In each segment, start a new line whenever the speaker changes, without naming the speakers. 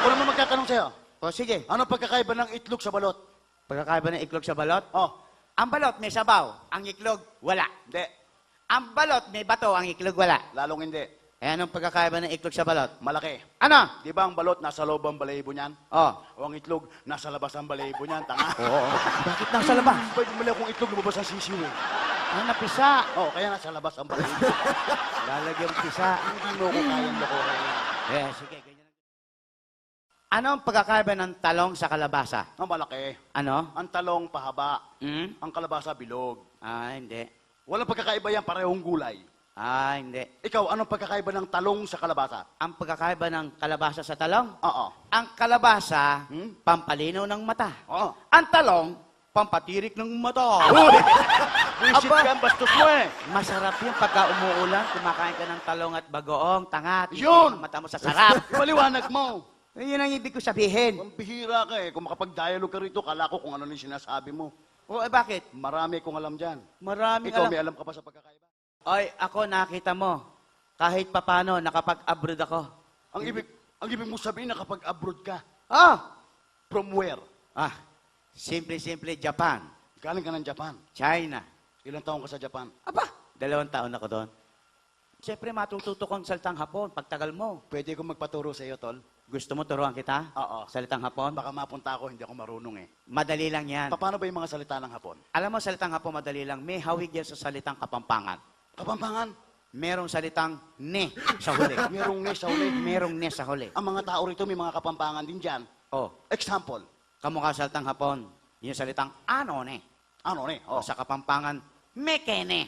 Ako naman magtatanong sa'yo.
O sige,
Ano pagkakaiba ng itlog sa balot?
pagkakaiba ng iklog sa balot?
Oh,
Ang balot may sabaw, ang iklog wala.
hindi.
Ang balot may bato, ang iklog wala.
Lalong hindi.
Eh, anong pagkakaiba ng iklog sa balot?
Malaki.
Ano?
Di ba ang balot nasa loob ang balahibo niyan?
Oh.
O ang itlog nasa labas ang balahibo niyan? Tanga.
Oo. Bakit nasa labas?
Pwede mali akong itlog lumabas ang sisiw eh.
Ah, napisa.
Oh, kaya nasa labas ang balahibo.
Lalagyan pisa.
Hindi mo ko kayang lokohin.
Eh, sige, ganyan. Ano ang pagkakaiba ng talong sa kalabasa?
Ang malaki.
Ano?
Ang talong pahaba.
Hmm?
Ang kalabasa bilog.
Ah, hindi.
Walang pagkakaiba yan, parehong gulay.
Ah, hindi.
Ikaw, anong pagkakaiba ng talong sa kalabasa?
Ang pagkakaiba ng kalabasa sa talong?
Oo.
Ang kalabasa,
Hmm?
pampalinaw ng mata.
Oo.
Ang talong, pampatirik ng mata.
Buisit
Aba.
ka, bastos mo eh.
Masarap yung pagka umuulan, kumakain ka ng talong at bagoong, tanga, titik
Yun!
ang mata mo sa sarap.
Maliwanag mo.
Yun ang ibig ko sabihin.
Ang bihira ka eh. Kung makapag-dialogue ka rito, kala ko kung ano yung sinasabi mo.
O, eh, bakit?
Marami kong alam dyan.
Maraming
Ikaw,
alam.
may alam ka pa sa pagkakaiba?
Oy, ako nakita mo. Kahit papano, nakapag-abroad ako.
Ang ibig mo sabihin na kapag abroad ka,
Ah!
from where?
Ah, simple-simple, Japan,
Galing ka ng Japan.
China.
Ilang taon ka sa Japan?
Aba, 2 taon ako doon. Siyempre, matututo kong salitang Hapon, pagtagal mo.
Pwede ko magpaturo sa iyo, Tol?
Gusto mo turuan kita?
Oo.
Salitang Hapon?
Baka mapunta ako, hindi ako marunong eh.
Madali lang yan.
Paano ba yung mga salita ng Hapon?
Alam mo, salitang Hapon, madali lang. May hawig yan sa salitang Kapampangan.
Kapampangan,
Merong salitang ne sa huli.
merong ne sa uli.
Merong ne sa huli.
Ang mga tao rito may mga kapampangan din dyan.
Oh,
Example,
kamukha sa salitang Hapon. Yung salitang ano ne.
ano ne?
O
Oh.
sa Kapampangan, mekene.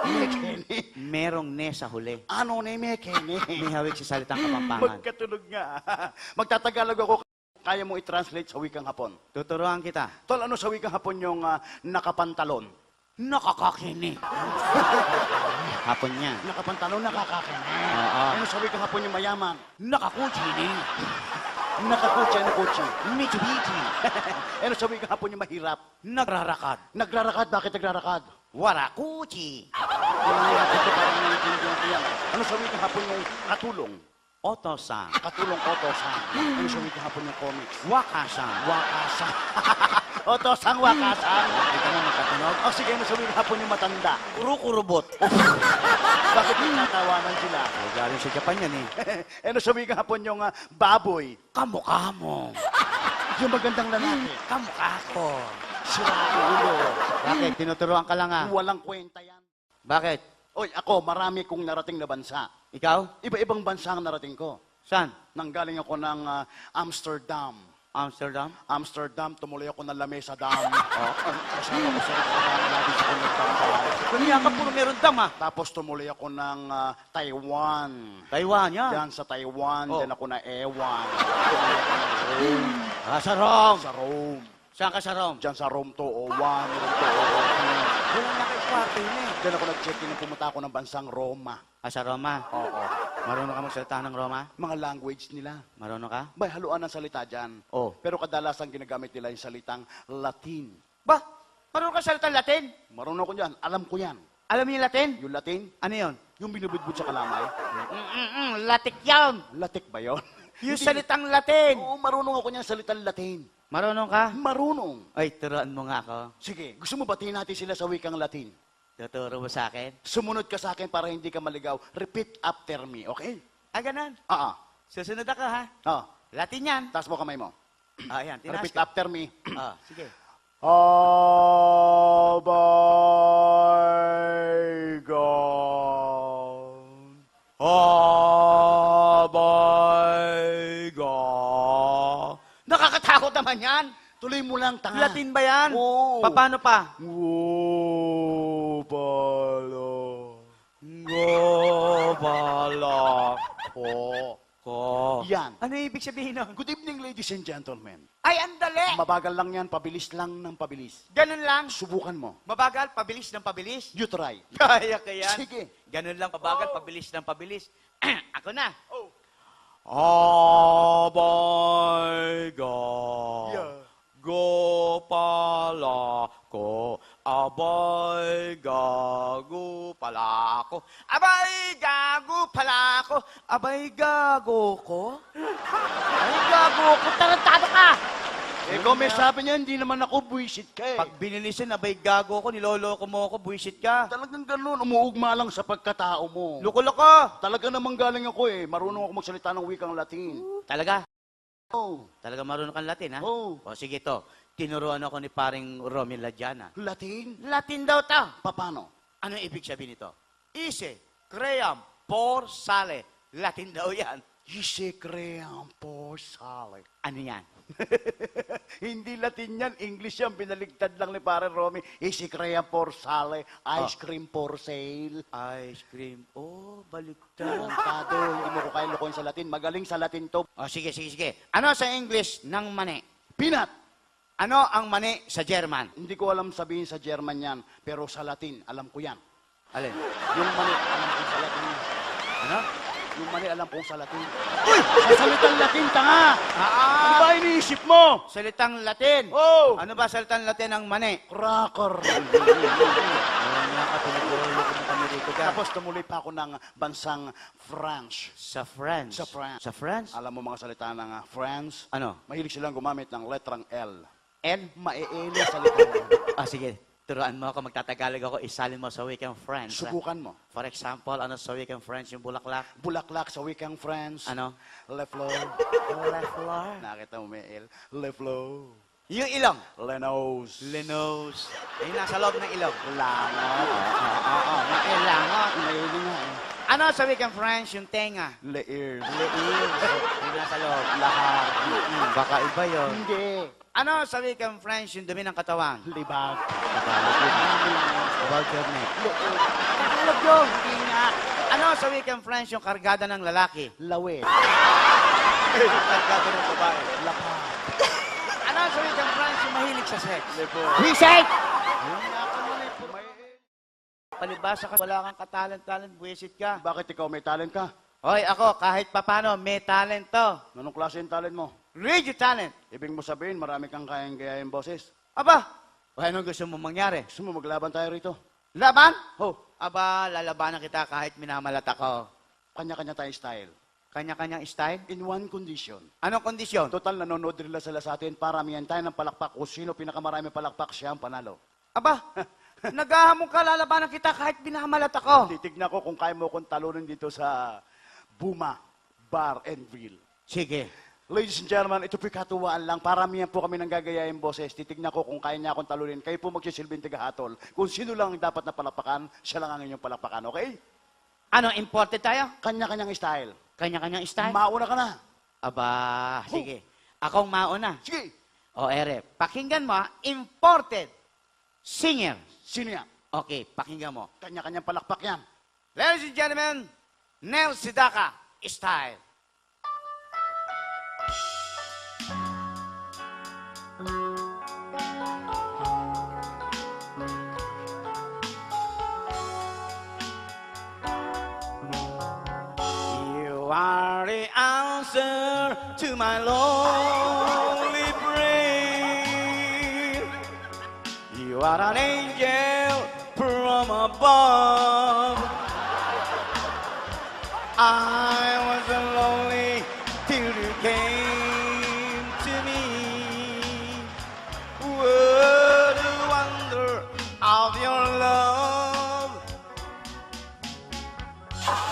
Mekene.
Merong ne sa huli.
Ano ne, mekene?
May hawig sa salitang Kapampangan.
Magkatunog nga. Magtatagalog ako, kaya mo i-translate sa wikang Hapon.
Tuturuan kita.
Tol, ano sa wikang Hapon yung nakapantalon?
Nakakakini. Hapon niya.
Nakapantalon, nakakakene.
Oo.
Ano sa wikang Hapon yung mayaman?
Nakakuchini.
Nakakutsi, ano kutsi?
Mitsubishi.
Ano sa wikang Hapon yung mahirap?
Nagrarakad.
Nagrarakad, bakit nagrarakad?
Warakuchi.
Yung mahirap ito, parang naiintindihan ko yan. Ano sa wikang Hapon yung katulong?
Otosan.
Katulong Otosan. Ano sa wikang Hapon yung comics?
Wakasan.
Wakasan. Otosang wakasan.
Kita mo magkatunog?
O sige, ano sa wikang Hapon yung matanda?
Kurukurubot.
Bakit nagtatawanan sila?
Oh, galing sa Japan yan eh.
Ano sa wikang Hapon yung baboy?
Kamukha mo.
Yung magandang lalaki.
Kamukha ko.
Sira ulo.
Bakit? Tinuturuan ka lang ah.
Walang kwenta yan.
Bakit?
Oy, ako, marami kong narating na bansa.
Ikaw?
Iba-ibang bansa ang narating ko.
Saan?
Nanggaling ako ng Amsterdam.
Amsterdam?
Amsterdam, tumuloy ako ng Lamesa Dam. Kasama ko sa restaurant, lagi sa pinagtambay.
Kunya ka puro meron dam ah.
Tapos tumuloy ako ng Taiwan.
Taiwan yan.
Diyan sa Taiwan,
Oh.
diyan ako na Ewan. Tumuloy ako ng Rome.
Ah, sa Rome.
Sa Rome.
Saan ka sa Rome?
Diyan sa Rome 201, Rome 202.
Wala na kayo kwarto yun eh.
Diyan ako nag-check-in nung pumunta ako ng bansang Roma.
Ah, sa Roma.
Oo.
Marunong ka magsalita ng Roma?
Mga language nila.
Marunong ka?
May haluan ng salita dyan.
Oh.
Pero kadalasan ginagamit nila yung salitang Latin.
Ba? Marunong ka salita Latin?
Marunong ko dyan. Alam ko yan.
Alam mo yung Latin?
Yung Latin,
Ano yun?
yung binubudbud sa kalamay.
Latik yan.
Latik ba yun?
Yung
Hindi.
salitang Latin.
Oo, marunong ako niyan salitang Latin.
Marunong ka?
Marunong.
Ay, turuan mo nga ako.
Sige, gusto mo batiin natin sila sa wikang Latin?
Tuturo mo sa akin?
Sumunod ka sa akin para hindi ka maligaw. Repeat after me, okay?
Ah, ganun. Susunod ako ha. Latin yan.
Taas mo kamay mo.
Ah, yan. Tinaas
Repeat
ka.
after me.
Ah, sige.
Abaygon.
Nakakatakot naman yan.
Tuloy mo lang, tanga.
Latin ba yan?
Oo.
Paano pa?
Gopala ko. Yan.
Ano ibig sabihin nun?
Good evening, ladies and gentlemen.
Ay, andali!
Mabagal lang yan, pabilis lang ng pabilis.
Ganun lang.
Subukan mo.
Mabagal, pabilis ng pabilis.
You try.
Kaya ka yan.
Sige.
Ganun lang, mabagal, pabilis ng pabilis. Ako na.
Abaygon.
Yeah.
Gopala ko. Abay gago pala ako.
Abay, gago pala ako. Abay, gago ko. ako, tarantado ka!
Ikaw may sabi niya, hindi naman ako buwisit ka eh.
Pag binilisin, abay gago ko, niloloko mo ako, buwisit ka.
Talagang ganun, umuugma lang sa pagkatao mo.
Loko-loko!
Talaga namang galing ako eh. Marunong ako magsalita ng wikang Latin.
Talaga?
Oh,
Talaga marunong kang Latin, ha?
Oo.
O sige to, tinuruan ako ni paring Romy Ladiana.
Latin?
Latin daw ta.
Paano?
Ano ibig sabihin nito? Ise, cream, por, sale. Latin daw yan.
Ise cream por sale.
Ano yan?
Hindi Latin yan, English yan. Binaligtad lang ni Pare Romy. Ise cream por sale, ice cream for sale.
Ice cream. Oh, baliktad.
Tarantado, hindi mo ko kaya lokohin sa Latin. Magaling sa Latin to.
O sige, sige, sige. Ano sa English ng mani?
Peanut.
Ano ang mani sa German?
Hindi ko alam sabihin sa German yan, pero sa Latin, alam ko yan.
Alin?
Yung mani, alam ko sa Latin.
Ano?
Yung mani, alam ko sa Latin. Uy! Sa salitang Latin, tanga! Ano
Ah,
ba iniisip mo?
salitang Latin.
Oh!
Ano ba salitang Latin ng mani?
Cracker.
Ayan nga ka, pinag-uulog mo kami dito ka.
Tapos tumuloy pa ako ng bansang France.
Sa France.
Sa France.
Sa France?
Alam mo mga salita ng France?
Ano?
Mahilig silang gumamit ng letrang L.
L?
Maeeli salita.
Ah, sige. Turuan mo ako, magtatagalog ako, isalin mo sa weekend French.
Subukan mo.
For example, ano sa weekend French, yung bulaklak?
Bulaklak sa wikang France.
Ano?
Le fleur.
Le fleur.
Nakita mo may L. Le fleur.
Yung ilong?
Le nose.
Le nose. Yung nasa loob ng ilong?
Langot.
Oo, yung ilangot.
Mahilig nga eh.
Ano sa weekend French, yung tenga?
Le ears.
Le ears. Yung nasa loob.
Lahar.
Baka iba yun.
Hindi.
Ano sa weekend French, yung dumi ng katawan?
Libag.
About your neck.
Tagalog yun. Hindi nga.
Ano sa weekend French, yung kargada ng lalaki?
Lawit.
Kargada ng babae.
Lapa.
Ano sa weekend French, yung mahilig sa sex?
Lepo.
Reset!
May...
Palibasa ka, wala kang katalent-talent, buwisit ka.
Bakit ikaw may talent ka?
Hoy, ako, kahit papano, may talent to.
Anong klase yung talent mo?
Radio talent.
Ibig mo sabihin, marami kang kayang gayahin boses.
Aba, o anong gusto mo mangyari?
Gusto mo maglaban tayo rito?
Laban?
Ho,
Aba, lalabanan kita kahit minamalat ako.
kanya-kanya tayong style.
Kanya-kanyang style?
In one condition.
Anong kondisyon?
Total, nanonood rin sila sa atin. Paramihan tayo ng palakpak. Kung sino pinakamarami palakpak, siya ang panalo.
Aba, naghahamon ka, lalabanan kita kahit minamalat ako.
Titignan ko kung kaya mo kong talunin dito sa Buma Bar and Grill.
Sige.
Ladies and gentlemen, ito po'y katuwaan lang. Paramihan po kami ng gagayahin boses. Titignan ko kung kaya niya akong talunin. Kayo po magsisilbing tigahatol. Kung sino lang ang dapat na palakpakan, siya lang ang inyong palakpakan. Okay?
Ano, imported tayo?
Kanya-kanyang style.
Kanya-kanyang style?
Mauna ka na.
Aba, sige. Akong mauna.
Sige.
O, ere, pakinggan mo, imported singer.
Sino yan?
Okay, pakinggan mo.
Kanya-kanyang palakpak yan.
Ladies and gentlemen, Nel Sidaka style. You are the answer to my lonely prayer. You are an angel from above. I was lonely till you came to me. What a wonder of your love.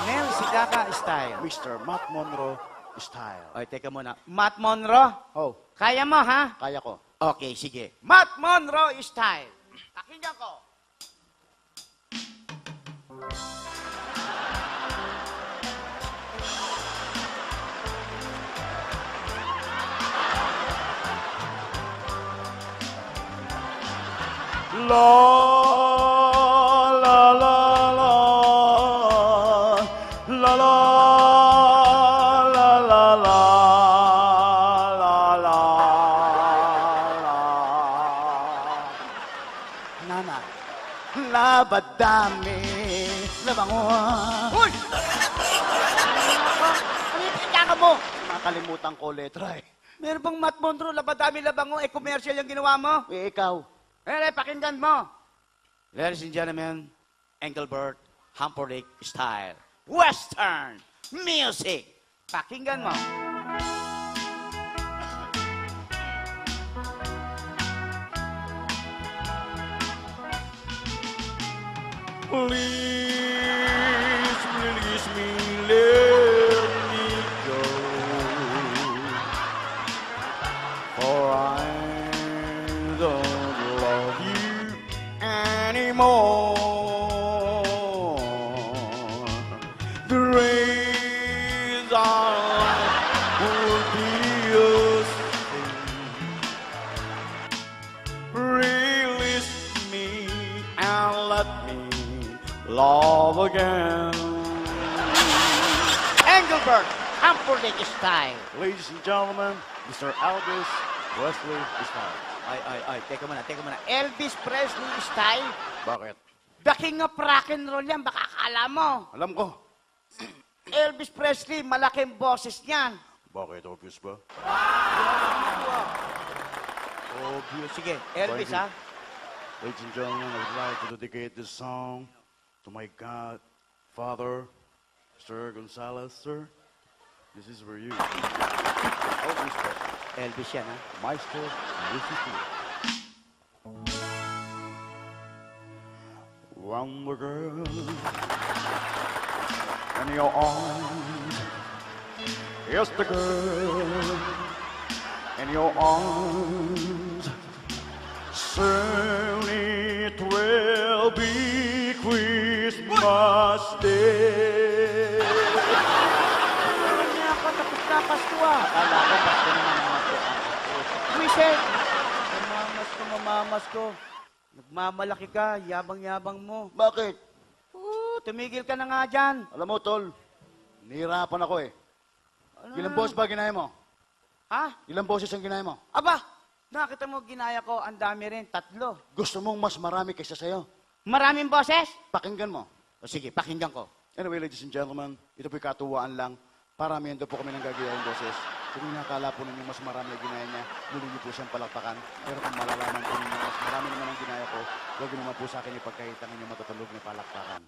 Nel Sidaka style.
Mr. Matt Monroe style.
Oy, teka muna. Matt Monroe?
Oh,
Kaya mo, ha?
kaya ko.
Okay, sige. Matt Monroe style. Pakinggan ko.
La la la la la la la la la la la Nana, labadami, labango.
Hoy! Ano yung pinagkaka mo?
Nakalimutan ko letra eh.
Meron bang Matt Monroe, labadami labango, commercial yung ginawa mo?
Eh, ikaw.
Pakinggan mo. Ladies and gentlemen, Engelbert Humperdinck style. Western music. Pakinggan mo.
Please, release me, let me go. For I don't love you anymore. The rays of will be a release me and let me love again.
Engelbert, Humperdinck style.
Ladies and gentlemen, Mr. Elvis Presley style.
Ay, teka muna.
Elvis Presley style.
Bakit?
The king of rock and roll yan, baka akala mo.
Alam ko.
Elvis Presley, malaking boses niyan.
Bakit? Obvious ba?
Obvious. Sige, Elvis,
Thank you.
ha?
Ladies and gentlemen, I would like to dedicate this song to my Godfather, Sir Gonzalez, sir. This is for you. Elvis Presley.
Elvis yan, ha?
Maestro, this is you. Round the girl in your arms. Yes, the girl in your arms. Soon it will be Christmas Day.
Ano niya ako, tapos na Pasko ah.
Akala ko, basta naman ako.
Wiset.
Mamamas ko. Nagmamalaki ka, yabang-yabang mo.
Bakit?
Tumigil ka na nga dyan.
Alam mo, Tol, nahihirapan ako eh. Ilang boss ba ginaya mo?
Ha?
Ilang boses ang ginaya mo?
Aba, nakita mo, ginaya ko, ang dami rin, 3.
Gusto mong mas marami kaysa sa'yo?
Maraming boses?
Pakinggan mo.
O sige, pakinggan ko.
Anyway, ladies and gentlemen, ito po'y katuwaan lang. Paramihan daw po kami ng gagayang boses. Kung nakakala po ninyo mas marami ang ginaya niya, muli niyo po siyang palakpakan. Pero kung malalaman po ninyo mas marami naman ang ginaya ko, huwag naman po sa akin ipagkahit ang inyong matutulog na palakpakan.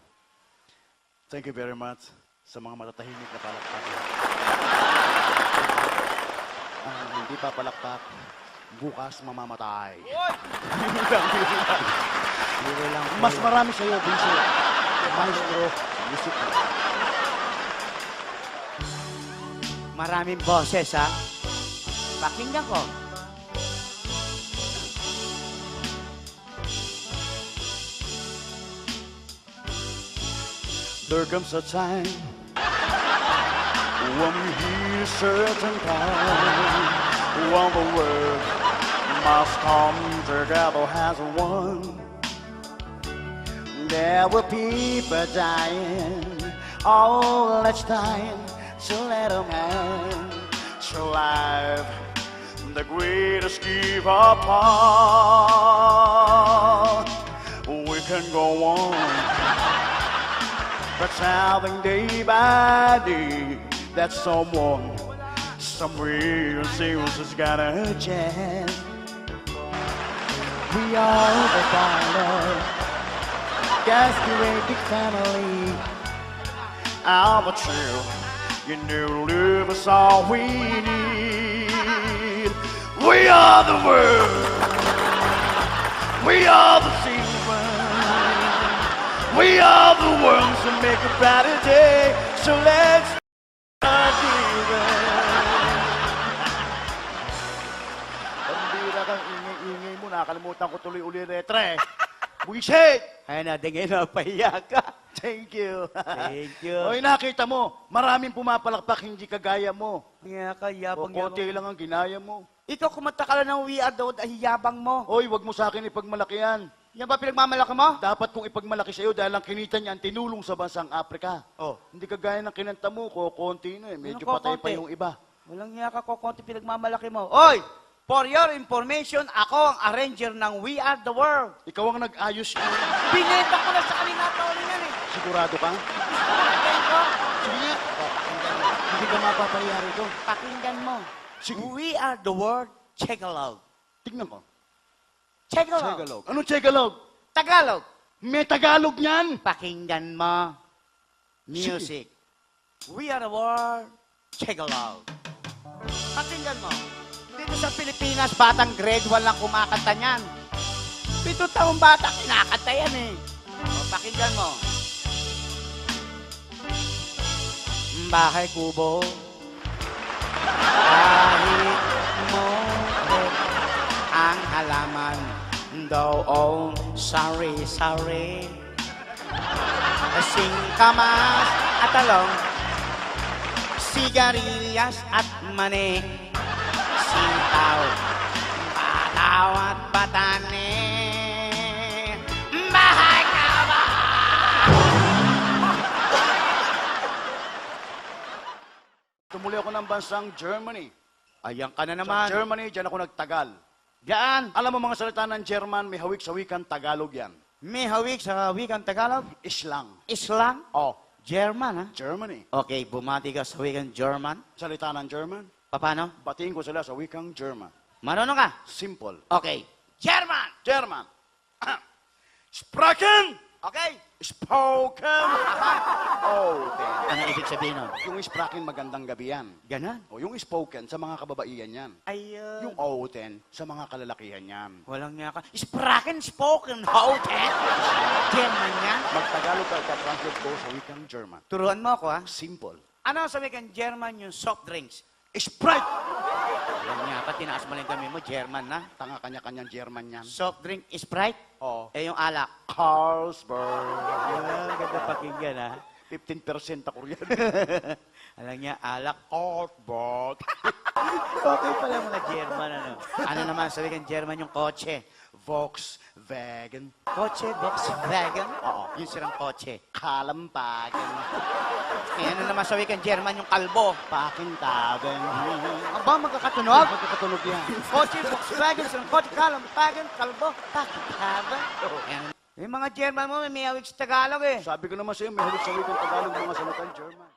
Thank you very much sa mga matatahimik na palakpakan. Ang hindi pa palakpak, bukas mamamatay.
Biro lang.
Mas marami sa'yo, Vincent. Maestro, music.
Maraming boses, ha? Pakinggan ko.
There comes a time when we hear certain time when the world must come together as one. There were people dying, all that's time to let them hand to life, the greatest gift of all. We can go on pretending day by day that someone somewhere else has got a chance. We are the father, guess great big family. I'm a chill, you know love is all we need. We are the world, we are the silver. We are the ones who make a brighter day, so let's start giving. Pambira kang ingay-ingay mo, nakalimutan ko tuloy uli retre. Buisit!
Ay na, ngayon na, pahiya ka.
Thank you.
Thank you.
Oy, nakita mo, maraming pumapalakpak, hindi kagaya mo.
Pahiya ka,
O,
yabang-yabang.
konti lang ang ginaya mo.
Ikaw, kumanta ka lang ng We Are The World, ay yabang mo.
Oy, wag mo sa akin ipagmalaki yan.
Yan ba pinagmamalaki mo?
Dapat kong ipagmalaki sa'yo dahil ang kinita niyan, tinulong sa bansang Afrika.
Oh.
Hindi kagaya ng kinanta mo, konti na eh. Medyo
Anong
patay pa
kokonti?
yung iba.
Walang niya ka, konti pinagmamalaki mo. Oy! For your information, ako ang arranger ng We Are The World.
Ikaw ang nag-ayos yun.
Binenta ko na sa kanina taon yan eh.
Sigurado ka?
Gusto mo katayin ko?
Sige nga. Hindi ka mapapahiya rito.
Pakinggan mo.
Sige.
We Are The World, check aloud.
Tignan ko.
Check aloud.
Tagalog. Anong Tagalog?
Tagalog.
May Tagalog niyan.
Pakinggan mo. Music. We Are The World, check aloud. Pakinggan mo. Dito sa Pilipinas, batang grade 1 lang kumakanta niyan. 7 taong bata, kinakanta yan eh. O, Pakinggan mo. Bahay kubo. Kahit mo ang halaman doon sari-sari. Singkamas at talong, sigarilyas at mani, sitaw, pataw at batane. Bahay ka ba?
Tumuli ako ng bansang Germany.
Ayan ka na
Sa
naman.
Germany, dyan ako nagtagal.
Diyan,
Alam mo mga salita ng German, may hawik sa wikang Tagalog yan.
may hawik sa wikang Tagalog,
Islang.
Islam,
Oh,
German, ha?
Germany.
Okay, bumati ka sa wikang German.
Salita ng German,
Paano?
batiin ko sila sa wikang German.
Marunong ka?
Simple.
Okay. German!
German. Sprachen!
Okay.
Spoken! Oh,
Ano ibig sabihin nun?
yung sprachen, magandang gabi yan.
Ganon.
O yung spoken, sa mga kababaihan yan.
Ayun.
Yung outen, sa mga kalalakihan yan.
Walang nga ka. Spraken, spoken, hotel. German yan.
Magtagalog ka, translate ko sa wikang German.
Turuan mo ako, ha?
Simple.
Ano sa wikang German yung soft drinks?
Sprite!
Walang nga ka, tinaas mo lang kami mo, German na.
Tanga kanya-kanyang German yan.
Soft drink, Sprite.
Oh.
Eh, yung alak.
Carlsberg.
Ganda pakinggan, ha?
15% ako riyan.
Alam niya, alak, Carlsberg. Okay pala mga German, ano? Ano naman sa wikang German yung kotse?
Volkswagen.
Kotse, Volkswagen?
Oo.
Yung sirang kotse.
Kalampagan.
Eh, ano naman sa wikang German yung kalbo?
Pakintagan.
Aba, magkakatunog?
Magkakatunog yan.
Kotse, Volkswagen, sirang kotse, kalampagan, kalbo, pakikaba. Ayan. Yung mga German mo, may awig sa Tagalog eh.
Sabi ko naman sa'yo, may hawik sa wikang Tagalog mga salitang German.